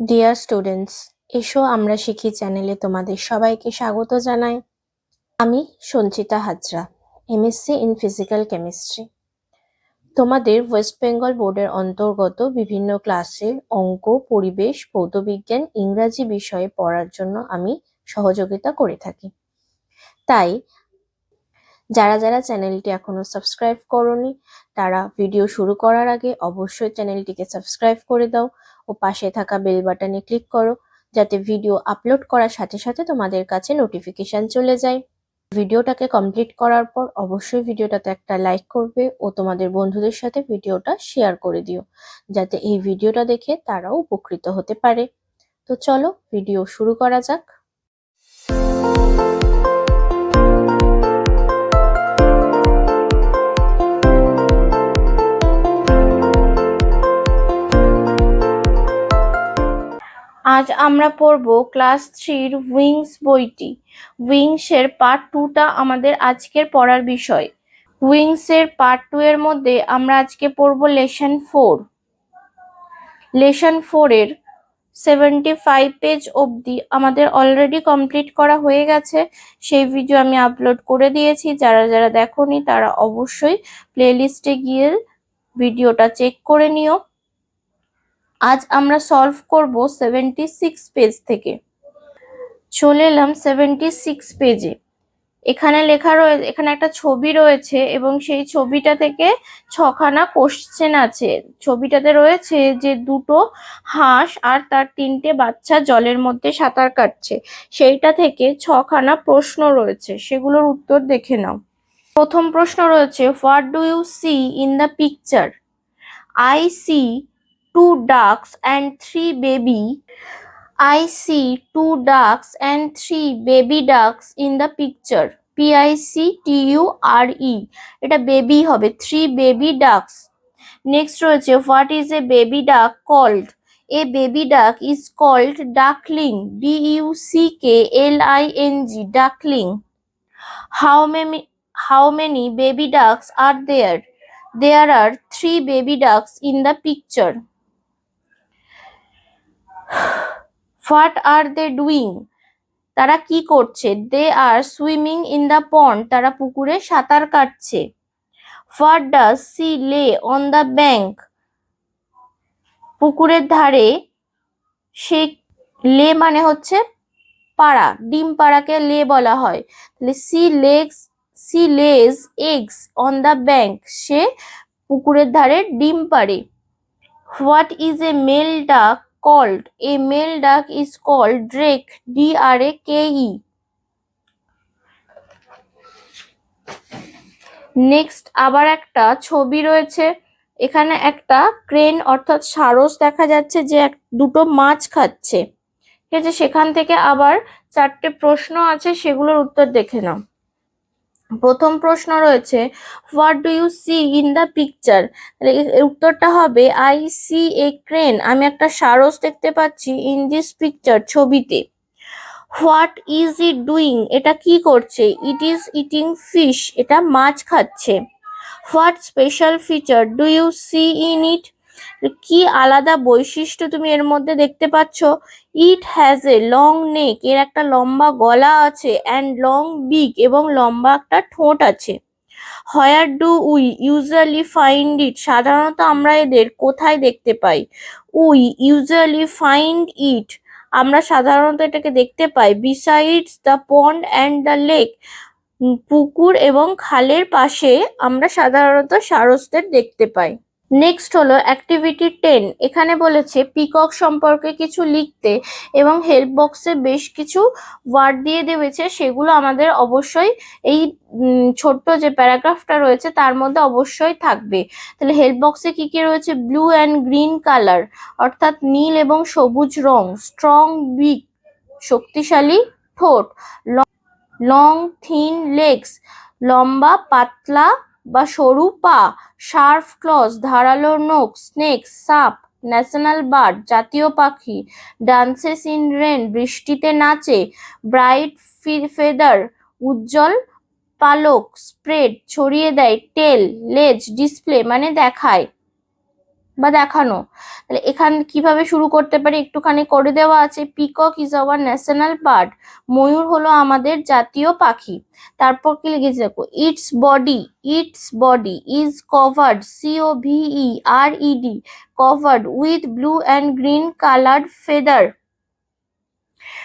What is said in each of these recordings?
Dear students, এসো আমরা শিখি চ্যানেলে তোমাদের সবাইকে স্বাগত জানাই। আমি Sanchita Hazra, MSc in physical chemistry. তোমাদের ওয়েস্ট বেঙ্গল বোর্ডের অন্তর্গত বিভিন্ন ক্লাসের অঙ্ক, পরিবেশ, ভৌতবিজ্ঞান, ইংরাজি বিষয়ে পড়ার জন্য আমি সহযোগিতা করে থাকি। তাই যারা যারা চ্যানেলটি এখনো সাবস্ক্রাইব করোনি তারা ভিডিও শুরু করার আগে অবশ্যই চ্যানেলটিকে সাবস্ক্রাইব করে দাও ও পাশে থাকা বেল বাটনে ক্লিক করো, যাতে ভিডিও আপলোড করার সাথে সাথে তোমাদের কাছে নোটিফিকেশন চলে যায়। ভিডিওটাকে কমপ্লিট করার পর অবশ্যই ভিডিওটাতে একটা লাইক করবে ও তোমাদের বন্ধুদের সাথে ভিডিওটা শেয়ার করে দিও, যাতে এই ভিডিওটা দেখে তারাও উপকৃত হতে পারে। তো চলো ভিডিও শুরু করা যাক। আজ আমরা পড়ব ক্লাস 3 উইংস বইটি। উইংস এর পার্ট 2টা আমাদের আজকের পড়ার বিষয়। উইংস এর পার্ট 2 এর মধ্যে আমরা আজকে পড়ব লেসন 4। লেসন 4 এর 75 পেজ অবধি আমাদের অলরেডি কমপ্লিট করা হয়ে গেছে। সেই ভিডিও আমি আপলোড করে দিয়েছি, যারা যারা দেখোনি তারা অবশ্যই প্লেলিস্টে গিয়ে ভিডিওটা চেক করে নিও। আজ আমরা সলভ করব 76 পেজ থেকে। চলে এলাম 76 পেজে। এখানে লেখা রয়েছে, এখানে একটা ছবি রয়েছে এবং সেই ছবিটা থেকে 6খানা কোশ্চেন আছে। ছবিটাতে রয়েছে যে দুটো হাঁস আর তার 3টে বাচ্চা জলের মধ্যে সাঁতার কাটছে। সেইটা থেকে 6খানা প্রশ্ন রয়েছে, সেগুলোর উত্তর দেখে নাও। প্রথম প্রশ্ন রয়েছে, what do you see in the picture? I see 2 ducks and 3 baby. I see 2 ducks and 3 baby ducks in the picture. PICTURE. এটা বেবি হবে, 3 baby ducks. নেক্সট রয়েছে, what is a baby duck called? A baby duck is called duckling. DUCKLING. Duckling. How many baby ducks are there? There are 3 baby ducks in the picture. What are they doing? তারা কি করছে? They are swimming in the pond. তারা পুকুরে সাঁতার কাটছে। What does she lay on the bank? পুকুরের ধারে সে, লে মানে হচ্ছে পাড়া, ডিম পাড়াকে লে বলা হয়। তাহলে she lays eggs on the bank. সে পুকুরের ধারে ডিম পাড়ে। What is a male duck called? A male duck is called drake. DRAKE. Next আবার একটা ছবি রয়েছে। এখানে একটা ক্রেন অর্থাৎ সারস দেখা যাচ্ছে যে দুটো মাছ খাচ্ছে। ঠিক আছে, সেখান থেকে আবার 4টে প্রশ্ন আছে, সেগুলোর উত্তর দেখে নাও। প্রথম প্রশ্ন রয়েছে, what do you see in the picture? উত্তরটা হবে আই সি এ ক্রেন। আমি একটা সারস দেখতে পাচ্ছি ইন দিস পিকচার, ছবিতে। What is it doing? এটা কি করছে? It is eating fish. এটা মাছ খাচ্ছে। What special feature do you see in it? কি আলাদা বৈশিষ্ট্য তুমি এর মধ্যে দেখতে পাচ্ছ? It has a long neck. এর একটা লম্বা গলা আছে। অ্যান্ড লং বিক, এবং লম্বা একটা ঠোঁট আছে। Where do we usually find it? সাধারণত আমরা এদের কোথায় দেখতে পাই? উই ইউজুয়ালি ফাইন্ড ইট, আমরা সাধারণত এটাকে দেখতে পাই besides the pond and the lake. পুকুর এবং খালের পাশে আমরা সাধারণত সারসদের দেখতে পাই। নেক্সট হলো অ্যাক্টিভিটি 10। এখানে বলেছে পিকক সম্পর্কে কিছু লিখতে এবং হেল্প বক্সে বেশ কিছু ওয়ার্ড দিয়ে দেওয়া, সেগুলো আমাদের অবশ্যই এই ছোট্ট যে প্যারাগ্রাফটা রয়েছে তার মধ্যে অবশ্যই থাকবে। তাহলে হেল্প বক্সে কি কি রয়েছে? ব্লু অ্যান্ড গ্রিন কালার, অর্থাৎ নীল এবং সবুজ রং। স্ট্রং বিক, শক্তিশালী ঠোঁট। লং থিন লেগস, লম্বা পাতলা বা সরু পা। শার্প ক্লজ, ধারালো নখ। স্নেক, সাপ। ন্যাশনাল বার্ড, জাতীয় পাখি। ডান্সেস ইন রেন, বৃষ্টিতে নাচে। ব্রাইট ফেদার, উজ্জ্বল পালক। স্প্রেড, ছড়িয়ে দেয়। টেল, লেজ। ডিসপ্লে মানে দেখায়। বা দেখানো। তাহলে এখানে কিভাবে শুরু করতে পারি একটুখানি করে দেওয়া আছে। Peacock is our national bird, ময়ূর হলো আমাদের জাতীয় পাখি। তারপর কি লিখেছে দেখো, its body is covered, COVERED, covered with blue and green coloured feather.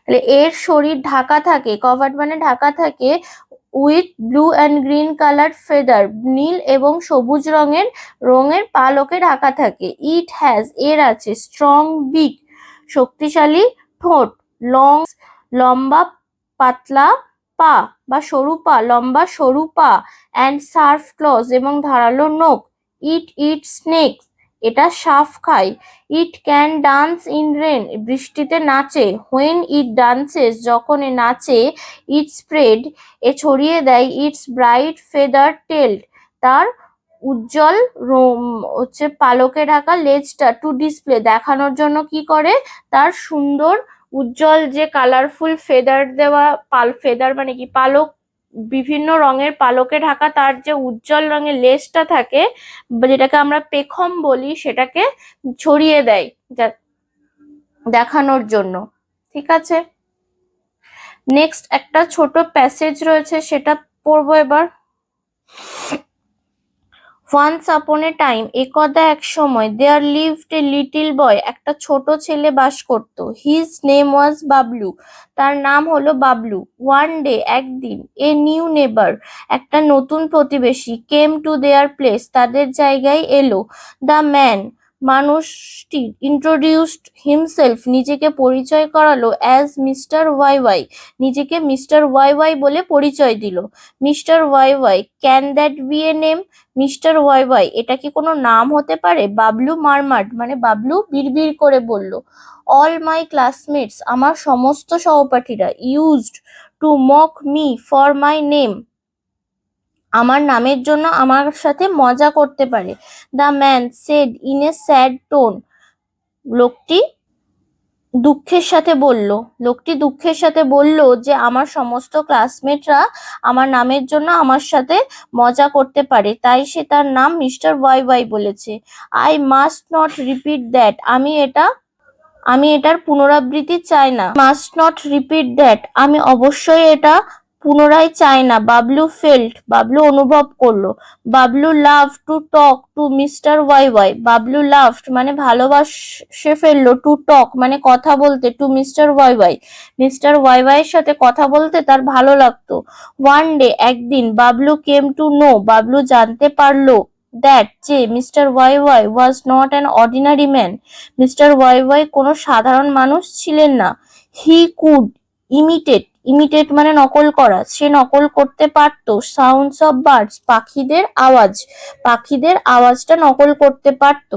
তাহলে এর শরীর ঢাকা থাকে, কভার্ড মানে ঢাকা থাকে, with blue and green colour feather, নীল এবং সবুজ রঙের পালকে ঢাকা থাকে। ইট হ্যাজ, এর আছে, স্ট্রং বিক, শক্তিশালী ঠোঁট, লং, লম্বা পাতলা পা বা সরু পা, লম্বা সরু পা, অ্যান্ড শার্প ক্লজ এবং ধারালো নখ। ইট স্নেকস, এটা সাপ খায়। It can dance in rain, বৃষ্টিতে নাচে। হোয়েন ইট ডান্সেস, যখন এ নাচে। ইট স্প্রেড, এ ছড়িয়ে দেয়। ইটস ব্রাইট ফেদার টেল, তার উজ্জ্বল হচ্ছে পালকে ঢাকা লেজটা। টু ডিসপ্লে, দেখানোর জন্য কি করে, তার সুন্দর উজ্জ্বল যে কালারফুল ফেদার দেওয়া, ফেদার মানে কি পালক, বিভিন্ন রঙের পালকে ঢাকা তার যে উজ্জ্বল রঙের লেজটা থাকে, যেটাকে আমরা পেখম বলি, সেটাকে ছড়িয়ে দেয় দেখানোর জন্য। ঠিক আছে, নেক্সট একটা ছোট প্যাসেজ রয়েছে, সেটা পড়বো এবার। ওয়ান্স আপন এ টাইম, একদা এক সময়, there lived a little boy, একটা ছোট ছেলে বাস করত। হিজ নেম ওয়াজ বাবলু, তার নাম হলো বাবলু। ওয়ান ডে, একদিন, এ নিউ নেবার, একটা নতুন প্রতিবেশী, কেম টু দেয়ার প্লেস, তাদের জায়গায় এলো। দ্য ম্যান, মানুষটি, ইন্ট্রোডিউসড হিমসেলফ, নিজেকে পরিচয় করালো, অ্যাজ মিস্টার ওয়াই ওয়াই, নিজেকে মিস্টার ওয়াই ওয়াই বলে পরিচয় দিল। Mister Y Y, can that be a name, mister Y Y, এটা কি কোনো নাম হতে পারে? বাবলু মারমার্ড, মানে বাবলু বিড়বিড় করে বলল। অল মাই ক্লাসমেটস, আমার সমস্ত সহপাঠীরা, used to mock me for my name, আমার নামের জন্য আমার সাথে মজা করতে পারে। The man said in a sad tone, লোকটি দুঃখের সাথে বলল যে আমার সমস্ত ক্লাসমেটরা আমার নামের জন্য আমার সাথে মজা করতে পারে, তাই সে তার নাম মিস্টার ওয়াই ওয়াই বলেছে। I must not repeat that, আমি এটার পুনরাবৃত্তি চাই না। মাস্ট নট রিপিট দ্যাট, আমি অবশ্যই এটা পুনরায় চাই না। বাবলু ফেল্ট, বাবলু অনুভব করলো। Bablu love to talk to mister Y Y, Bablu loved মানে ভালোবাসে ফেললো, টু টক মানে কথা বলতে, to mister Y Y, mister Y Y এর সাথে কথা বলতে তার ভালো লাগতো। ওয়ান ডে, একদিন, Bablu came to know, Bablu জানতে পারলো, দ্যাট যে mister Y Y was not an ordinary man, mister Y Y কোনো সাধারণ মানুষ ছিলেন না। হি কুড ইমিটেট মানে নকল করা, সে নকল করতে পারতো। সাউন্ডস অফ বার্ডস, পাখিদের আওয়াজটা নকল করতে পারতো।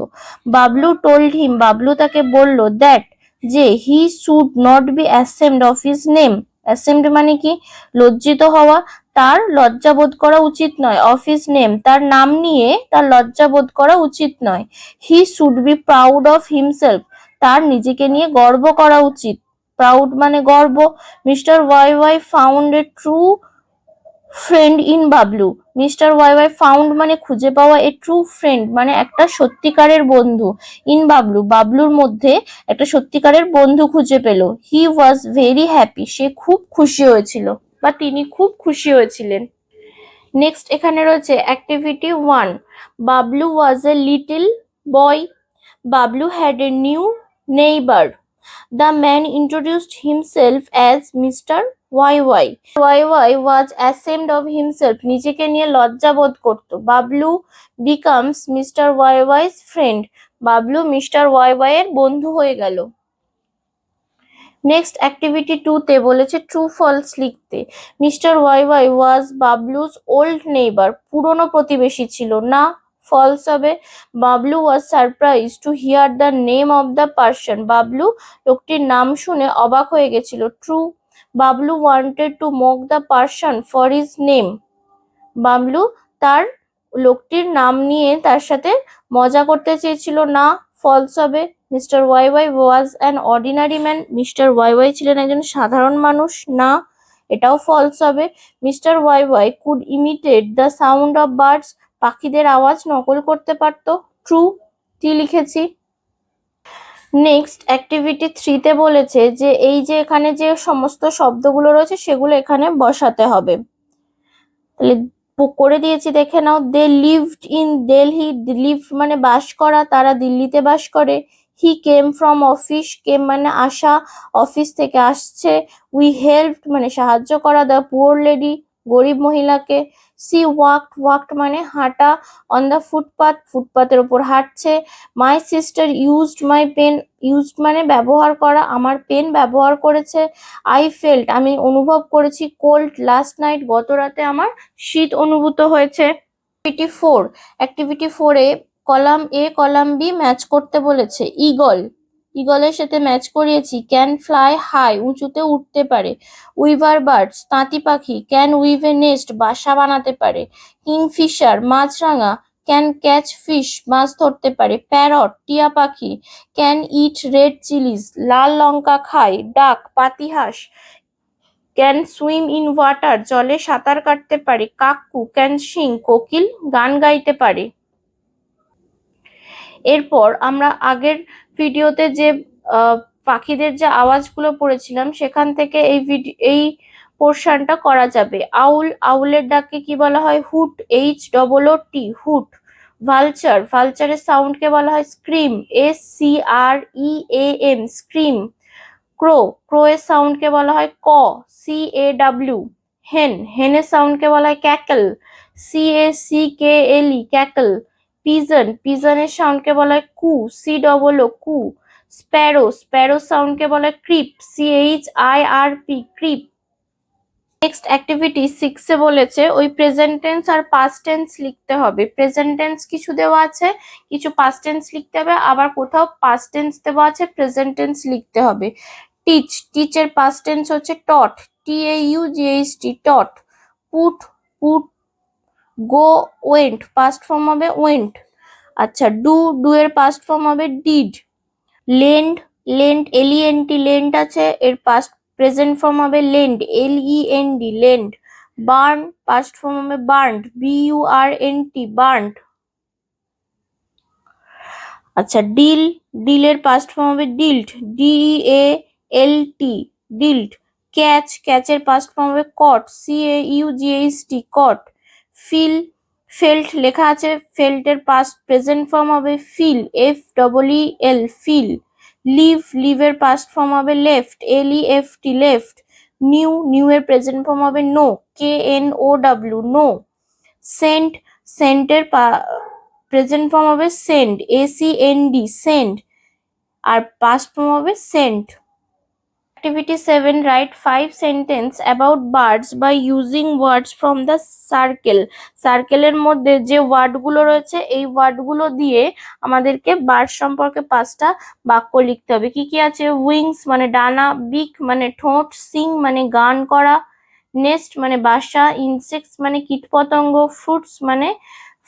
বাবলু টোল্ড হিম, বাবলু তাকে বলল, দ্যাট যে he should not be ashamed of his name, ashamed মানে কি, লজ্জিত হওয়া, তার লজ্জা বোধ করা উচিত নয়। অফ হিজ নেম, তার নাম নিয়ে তার লজ্জা বোধ করা উচিত নয়। He should be proud of himself, তার নিজেকে নিয়ে গর্ব করা উচিত। প্রাউড মানে গর্ব। Mister Y Y found a true friend in Bablu, mister Y Y found মানে খুঁজে পাওয়া, এ ট্রু ফ্রেন্ড মানে একটা সত্যিকারের বন্ধু, ইন বাবলু, বাবলুর মধ্যে একটা সত্যিকারের বন্ধু খুঁজে পেল। হি ওয়াজ ভেরি হ্যাপি, সে খুব খুশি হয়েছিল বা তিনি খুব খুশি হয়েছিলেন। নেক্সট এখানে রয়েছে activity 1, Bablu was a little boy, Bablu had a new neighbour, the man introduced himself as Mr. YY. YY was ashamed of himself, নিজেকে নিয়ে লজ্জা বোধ করত। Bablu becomes Mr. YY's friend, Bablu mister YY এর বন্ধু হয়ে গেল। নেক্সট অ্যাক্টিভিটি 2 তে বলেছে ট্রু ফলস লিখতে। Mister Y was Bablu's old neighbour, পুরনো প্রতিবেশী ছিল না, ফলস হবে। Bablu was surprise to hear the name of the person, Bablu লোকটির নাম শুনে অবাক হয়ে গেছিল, true. Bablu wanted to mock the person for his name, Bablu তার লোকটির নাম নিয়ে তার সাথে মজা করতে চেয়েছিল, না, ফলস হবে। Mister Y Y was an ordinary man, mister Y Y ছিলেন একজন সাধারণ মানুষ, না, এটাও ফলস হবে। Mister Y Y could imitate the sound of birds, পাখিদের আওয়াজ নকল করতে পারত, ট্রু। টি লিখেছি। নেক্সট অ্যাক্টিভিটি 3 তে বলেছে যে এই যে এখানে যে সমস্ত শব্দগুলো রয়েছে সেগুলো এখানে বসাতে হবে। তাহলে করে দিয়েছি, দেখে নাও। They lived in Delhi, live মানে বাস করা, তারা দিল্লিতে বাস করে। হি কেম ফ্রম অফিস, কেম মানে আসা, অফিস থেকে আসছে। উই হেল্পড মানে সাহায্য করা, দ্য পুয়ার লেডি গরিব মহিলাকে। সি ওয়াকড, ওয়াকড মানে হাঁটা, অন দ্য ফুটপাথ ফুটপাথের ওপর হাঁটছে। My sister used my pen, used মানে ব্যবহার করা, আমার পেন ব্যবহার করেছে। আই ফেল্ট আমি অনুভব করেছি। কোল্ড লাস্ট নাইট গত রাতে আমার শীত অনুভূত হয়েছে। Activity 4 A column A column B match করতে বলেছে। ইগল, ইগলের সাথে ম্যাচ করিয়েছি। ক্যান ফ্লাই হাই উঁচুতে উঠতে পারে। উইভার বার্ডস তাঁতি পাখি। ক্যান উইভ এ নেস্ট বাসা বানাতে পারে। কিংফিশার মাছরাঙা। ক্যান ক্যাচ ফিশ মাছ ধরতে পারে। প্যারট টিয়া পাখি। ক্যান ইট রেড চিলিজ লাল লঙ্কা খায়। ডাক পাতিহাঁস। ক্যান সুইম ইন ওয়াটার জলে সাঁতার কাটতে পারে। কাকু ক্যান সিং কোকিল গান গাইতে পারে। এরপর আমরা আগের ভিডিওতে যে পাখিদের যে আওয়াজগুলো পড়েছিলাম সেখান থেকে এই পোর্শনটা করা যাবে। আউল, আউলের ডাককে কি বলা হয়? হুট, HOOT হুট। ভালচার, ভালচারের সাউন্ডকে বলা হয় স্ক্রিম, SCREAM স্ক্রিম। ক্রো, ক্রোয়ের সাউন্ডকে বলা হয় CAW। হেন, হেনের সাউন্ডকে বলা হয় ক্যাকল, CACKLE ক্যাকল। পিজন, পিজনের সাউন্ডকে বলা হয় COO কু। স্প্যারো, স্প্যারো সাউন্ডকে বলা হয় creep, CHIRP creep. Next activity 6 এ বলেছে ওই প্রেজেন্ট টেন্স আর পাস্ট টেন্স লিখতে হবে। প্রেজেন্ট টেন্স কিছু দেওয়া আছে, কিছু পাস্ট টেন্স লিখতে হবে, আবার কোথাও পাস্ট টেন্স দেওয়া আছে, প্রেজেন্ট টেন্স লিখতে হবে। টিচ, টিচের পাস্ট টেন্স হচ্ছে taught, TAUGHT taught. Put, put. Go, went past form হবে ওয়েন্ট। আচ্ছা, ডু, ডু এর পাস্ট ফর্ম হবে did. Lent, lent LENT lent আছে, এর পাস্ট প্রেজেন্ট ফর্ম হবে lend, LEND lend. Burn, past form হবে burnt, BURNT burnt. আচ্ছা, deal, ডিলের পাস্ট ফর্ম হবে ডিল্ট, DEALT ডিল্ট। ক্যাচ, ক্যাচের পাস্ট ফর্ম হবে caught, CAUGHT caught. Feel, felt লেখা আছে, ফেল্টের পাস্ট প্রেজেন্ট ফর্ম হবে ফিল, FEEL ফিল। লিভ, লিভের পাস্ট ফর্ম হবে left, LEFT left. Knew, knew এর প্রেজেন্ট ফর্ম হবে নো, KNOW নো। সেন্ট, সেন্টের প্রেজেন্ট ফর্ম হবে সেন্ড, ACND সেন্ড, আর পাস্ট ফর্ম হবে sent. Activity 7 write 5 sentences about birds by using words from the circle. সার্কেলের মধ্যে যে ওয়ার্ডগুলো রয়েছে এই ওয়ার্ডগুলো দিয়ে আমাদেরকে বার্ড সম্পর্কে 5টা বাক্য লিখতে হবে। কি কি আছে? উইংস মানে ডানা, বিক মানে ঠোঁট, সিং মানে গান করা, নেস্ট মানে বাসা, ইনসেক্টস মানে কীটপতঙ্গ, ফ্রুটস মানে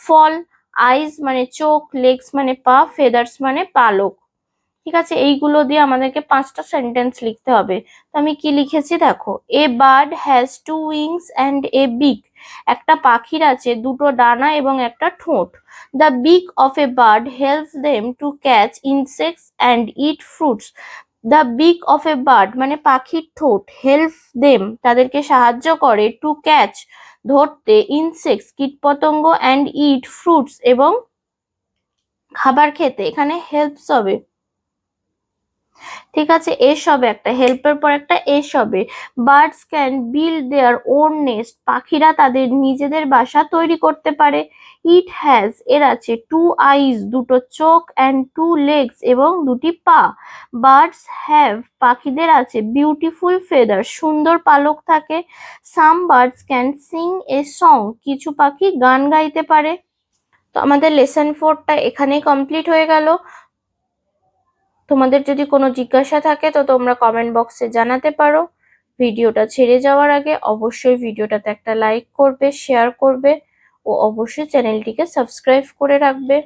ফল, আইজ মানে চোখ, লেগস মানে পা, ফেদার্স মানে পালক। ঠিক আছে, এইগুলো দিয়ে আমাদেরকে 5টা সেন্টেন্স লিখতে হবে। তো আমি কি লিখেছি দেখো। A bird has 2 wings and a beak, একটা পাখির আছে 2টো ডানা এবং একটা ঠোঁট। দ্য বিক of a bird helps them to catch insects and it fruits. The বিক অফ এ বার্ড মানে পাখির ঠোঁট, হেল্প দেম তাদেরকে সাহায্য করে, টু ক্যাচ ধরতে, ইনসেক্টস কীটপতঙ্গ, অ্যান্ড ইট ফ্রুটস এবং খাবার খেতে, এখানে হেল্পস হবে। ঠিক আছে, এস হবে একটা, হেল্পের পর একটা এস হবে। Birds can build their own nest, পাখিরা তাদের নিজেদের বাসা তৈরি করতে পারে। ইট হ্যাজ এর আছে 2 আইজ 2টো চোখ, অ্যান্ড 2 লেগস এবং 2টি পা। বার্ডস হ্যাভ পাখিদের আছে বিউটিফুল ফেদার সুন্দর পালক থাকে। সাম birds can sing a song, কিছু পাখি গান গাইতে পারে। তো আমাদের লেসন 4টা এখানেই কমপ্লিট হয়ে গেল। তোমাদের যদি কোনো জিজ্ঞাসা থাকে তো তোমরা কমেন্ট বক্সে জানাতে পারো। ভিডিওটা ছেড়ে যাওয়ার আগে অবশ্যই ভিডিওটাতে একটা লাইক করবে, শেয়ার করবে ও অবশ্যই চ্যানেলটিকে সাবস্ক্রাইব করে রাখবে।